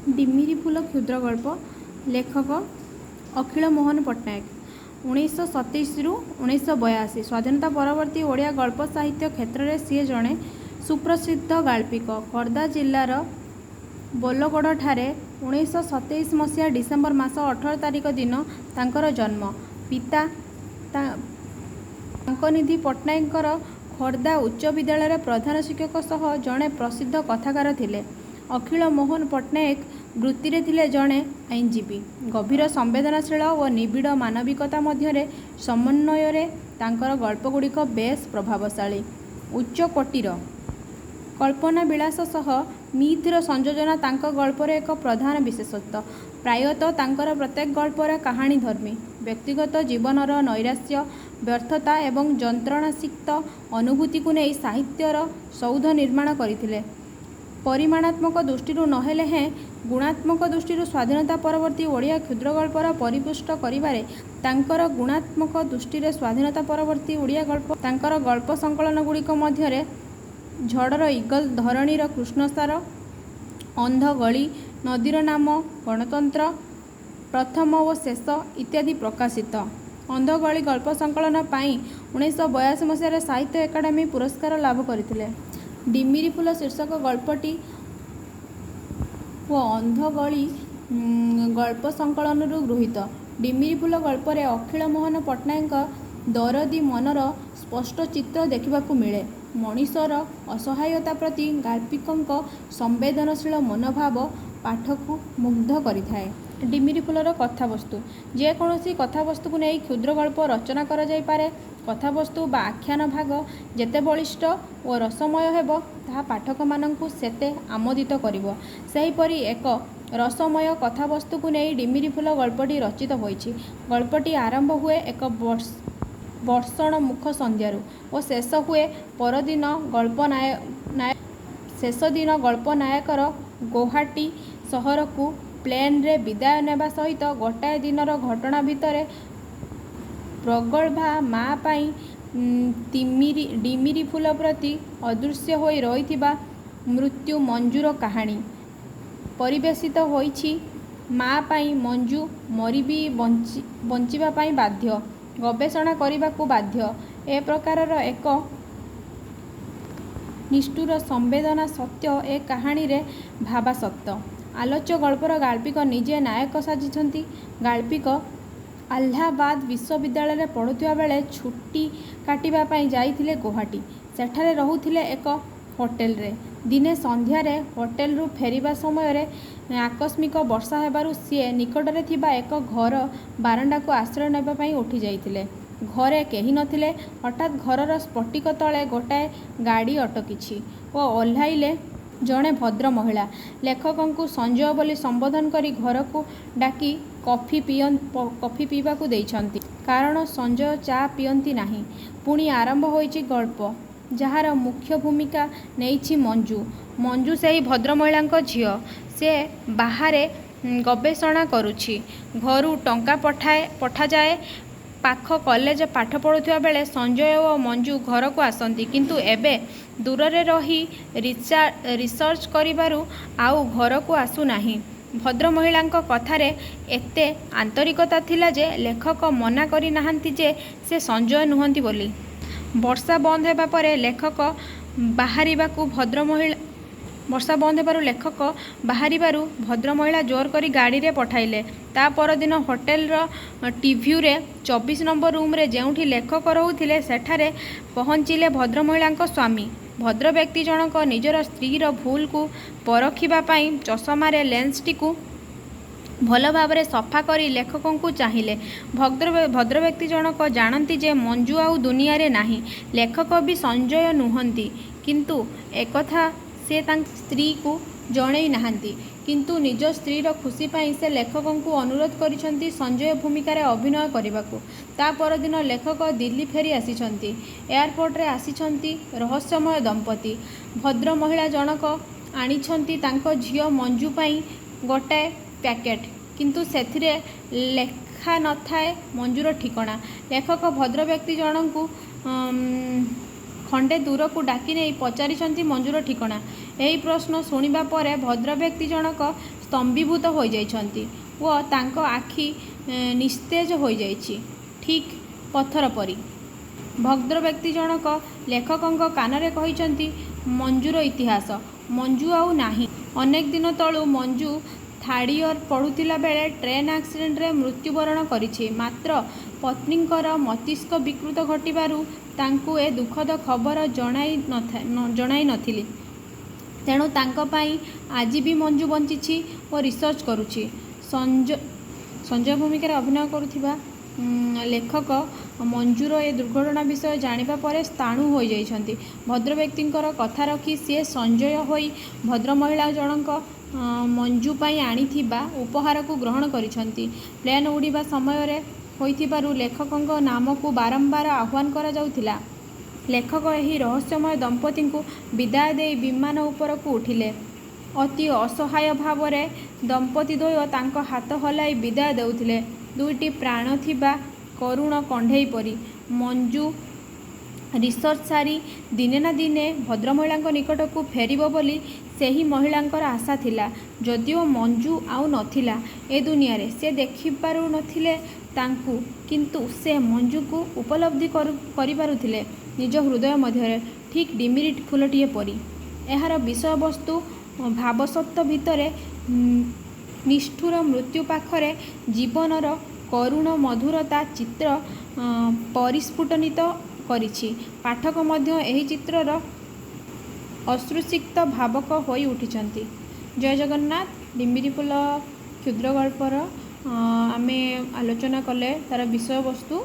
डिमिरी फूल क्षुद्र गल्प लेखक अखिल मोहन पट्टनायक 1927 रु 1982 स्वाधीनता परवर्ती ओडिया गल्प साहित्य क्षेत्र में सी जड़े सुप्रसिद्ध गाल्पिक खोर्धा जिलार बोलगड़ ठारे 1927 मसीहा डिसेम्बर मास 18 तारिख दिन तांकर जन्म। पिता तांकनिधि पट्टनायकर खोर्धा उच्च विद्यालय प्रधान शिक्षक सह जड़े प्रसिद्ध कथाकार थिले। अखिल मोहन पट्टनायक वृत्ति थिले जड़े आईनजीवी। गभीर संवेदनशील और निबिड़ मानविकता मध्य समन्वय तांकर गल्पगुड़िक बेस प्रभावशाली। उच्च कोटीर कल्पना विलास सह मिथ्र संयोजना तांक गल्पर एक प्रधान विशेषत्व। प्रायतः तांकर प्रत्येक गल्पर कहानी धर्मी व्यक्तिगत जीवनर नैराश्य व्यर्थता एवं जंत्रणासिक्त अनुभूति को नहीं साहित्यर सौध निर्माण करथिले। परिमाणात्मक दृष्टि नहेले हैं गुणात्मक दृष्टि स्वाधीनता परवर्ती ओडिया क्षुद्र गल्पर परिपुष्ट करिबारे तांकर गुणात्मक दृष्टि स्वाधीनता परवर्ती ओडिया गल्प तांकर गल्प संकलन गुड़िक मध्य झड़र इगल धरणीर कृष्णसार अंध गली नदीर नाम गणतंत्र प्रथम और शेष इत्यादि प्रकाशित। अंधगली गल्प संकलन पाई 1982 मसीह साहित्य एकाडेमी पुरस्कार लाभ करथिले। डिमिरी फूल शीर्षक गल्पटी और अंधगली गल्प संकलन गृहीत। डिमिरी फूल गल्पर अखिल मोहन पट्टनायक दरदी मनर स्पष्ट चित्र देखा मिले। मनीषर असहायता प्रति गाल्पिकंक संवेदनशील मनोभाव पाठक मुग्ध करिथाए। डिमिरी फूलर कथावस्तु जेकोसी कथावस्तु को नहीं क्षुद्र गल्प रचना करा जाय पारे। कथावस्तु बा आख्यान भाग जेते बलिष्ठ और रसमय हेबो ताहा पाठक माननकु सेते आमोदित करिवो। सेहीपरि एक रसमय कथावस्तु को नहीं डिमिरी फूल गल्पटी रचित होइछि। गल्पटी आरंभ हुए एक वर्षण मुख संध्यारू और शेष हुए परदिन शेष दिन गल्प नायकर गुवाहाटी सहर को प्लेन रे विदाय नेबा सहित गोटाए दिनर घटना भितर प्रगल्भा माँ पाई डिमिरी फूल प्रति अदृश्य होई रहिथिबा मृत्यु मंजूर कहानी परिवेशित होइछि। माँ पाई मंजू मरी भी बंचिबा पाई बाध्य गवेषणा करने बाध्य ए प्रकारर एक निष्ठुर संवेदना सत्य ए कहानी रे भावासक्त। आलोच्य गल्पर गाल्पिक निजे नायक साजिछंती। गाल्पिक अलाहाबाद विश्वविद्यालय पढ़ुथिबा बेले छुट्टी काटिबा पई जाइथिले गुवाहाटी। सेठारे रहुथिले एक होटेल रे। दिने संध्यारे होटेल रु फेरिबा समय रे आकस्मिक वर्षा हेबारु सी निकटरे थिबा एक घर बारंडा को आश्रय नेबा पई उठी जाइथिले। घरे केही नथिले। हठात घरर स्फटिक तले गोटाए गाड़ी अटकिछि ओ ओह्लाइले जड़े भद्र महिला। लेखकंकु संजय बोली संबोधन करी घर को डाकी कॉफी पीवा को देइछंती। कारण संजय चा पियंती नाही। पुणी आरंभ होइछि गल्प जार मुख्य भूमिका नेइछि मंजू। मंजू से ही भद्र महिला झियो। से बाहरे गवेषणा करुछि। घरू टंका पठा जाए। पाख कॉलेज पाठ पढ़ुथिबा बेले संजय और मंजू घर को आसंती किंतु एबे दूर रही रिसर्च करिबारु आउ घर को आसु नाही। भद्र महिला कथारे एते आंतरिकता थिला जे लेखक मना करी नाहंती जे से संजय नुहंती बोली। वर्षा बंद हेबा परे लेखक बाहरिबाकू लेखक बाहरिबारु भद्र महिला जोर करी गाड़ी रे पठाइले। ता परदिन होटेल टीव्यू रे 24 नंबर रूम रे जेउठी लेखक रहुथिले सेठारे पहुँचिले भद्र महिला स्वामी। भद्र व्यक्ति जनक निजर स्त्रीर भूल को परखिबा पाई चषमारे लेंसटी को भल भाव सफा करी लेखकों को चाहिए। भद्र व्यक्ति जनक जानती जे मंजू आउ दुनिया रे नाही। लेखक भी संजय नुहंती किंतु एकथा से स्त्री को जणै नाहंती। किंतु निज स्त्रीर खुशी पाई से लेखकों को अनुरोध करिसंती संजय भूमिका रे अभिनय करबाकू। ता परदिन लेखक दिल्ली फेरी आसीछंती। एयरपोर्ट रे आसीछंती रहस्यमय दंपति। भद्र महिला जनक आनिछंती तांको झियो मंजू पाई गोटाए पैकेट किंतु सेथिरे लेखा न थाए मंजूर ठिकणा। लेखक भद्र व्यक्ति जनक खंडे दूर को डाकी नहीं पचारिछंती मंजूर ठिकणा। यही प्रश्न शुणिबा परे भद्र व्यक्ति जनक ସ୍ତମ୍ଭୀଭୂତ ହୋଇଯାଇଛନ୍ତି ଓ ତାଙ୍କ ଆଖି ନିସ୍ତେଜ ହୋଇଯାଇଛି, ଠିକ୍ ପଥର ପରି। ଭଦ୍ର ବ୍ୟକ୍ତି ଜଣକ ଲେଖକଙ୍କ କାନରେ କହିଛନ୍ତି, ମଞ୍ଜୁର ଇତିହାସ। ମଞ୍ଜୁ ଆଉ ନାହିଁ। ଅନେକ ଦିନ ତଳୁ ମଞ୍ଜୁ ଥାର୍ଡ଼ ଇୟର ପଢ଼ୁଥିଲା ବେଳେ ଟ୍ରେନ୍ ଆକ୍ସିଡେଣ୍ଟରେ ମୃତ୍ୟୁବରଣ କରିଛି। ମାତ୍ର ପତ୍ନୀଙ୍କର ମସ୍ତିଷ୍କ ବିକୃତ ଘଟିବାରୁ ତାଙ୍କୁ ଏ ଦୁଃଖଦ ଖବର ଜଣାଇ ନଥିଲି। ତେଣୁ ତାଙ୍କ ପାଇଁ ଆଜି ବି ମଞ୍ଜୁ ବଞ୍ଚିଛି ଓ ରିସର୍ଚ୍ଚ କରୁଛି। ସଞ୍ଜୟ ଭୂମିକାରେ ଅଭିନୟ କରୁଥିବା ଲେଖକ ମଞ୍ଜୁର ଏ ଦୁର୍ଘଟଣା ବିଷୟ ଜାଣିବା ପରେ ସ୍ଥାଣୁ ହୋଇଯାଇଛନ୍ତି। ଭଦ୍ରବ୍ୟକ୍ତିଙ୍କର କଥା ରଖି ସିଏ ସଞ୍ଜୟ ହୋଇ ଭଦ୍ରମହିଳା ଜଣକ ମଞ୍ଜୁ ପାଇଁ ଆଣିଥିବା ଉପହାରକୁ ଗ୍ରହଣ କରିଛନ୍ତି। ପ୍ଲେନ୍ ଉଡ଼ିବା ସମୟରେ ହୋଇଥିବାରୁ ଲେଖକଙ୍କ ନାମକୁ ବାରମ୍ବାର ଆହ୍ୱାନ କରାଯାଉଥିଲା। ଲେଖକ ଏହି ରହସ୍ୟମୟ ଦମ୍ପତିଙ୍କୁ ବିଦାୟ ଦେଇ ବିମାନ ଉପରକୁ ଉଠିଲେ। ଅତି ଅସହାୟ ଭାବରେ ଦମ୍ପତିଦ୍ୱୟ ତାଙ୍କ ହାତ ହଲାଇ ବିଦାୟ ଦେଉଥିଲେ, ଦୁଇଟି ପ୍ରାଣ ଥିବା କରୁଣ କଣ୍ଢେଇ ପରି। ମଞ୍ଜୁ ରିସର୍ଚ୍ଚ ସାରି ଦିନେ ନା ଦିନେ ଭଦ୍ରମହିଳାଙ୍କ ନିକଟକୁ ଫେରିବ ବୋଲି ସେହି ମହିଳାଙ୍କର ଆଶା ଥିଲା। ଯଦିଓ ମଞ୍ଜୁ ଆଉ ନଥିଲା ଏ ଦୁନିଆରେ, ସେ ଦେଖିପାରୁ ନଥିଲେ ତାଙ୍କୁ, କିନ୍ତୁ ସେ ମଞ୍ଜୁକୁ ଉପଲବ୍ଧି କରିପାରୁଥିଲେ ନିଜ ହୃଦୟ ମଧ୍ୟରେ, ଠିକ୍ ଡିମିରିଟ୍ ଫୁଲଟିଏ ପରି। ଏହାର ବିଷୟବସ୍ତୁ ଭାବସତ୍ତ୍ୱ ଭିତରେ ନିଷ୍ଠୁର ମୃତ୍ୟୁ ପାଖରେ ଜୀବନର କରୁଣ ମଧୁରତା ଚିତ୍ର ପରିସ୍ଫୁଟନିତ କରିଛି। ପାଠକ ମଧ୍ୟ ଏହି ଚିତ୍ରର ଅଶ୍ରୁସିକ୍ତ ଭାବକ ହୋଇ ଉଠିଛନ୍ତି। ଜୟ ଜଗନ୍ନାଥ। ଡିମିରି ଫୁଲ କ୍ଷୁଦ୍ର ଗଳ୍ପର ଆମେ ଆଲୋଚନା କଲେ ତାର ବିଷୟବସ୍ତୁ।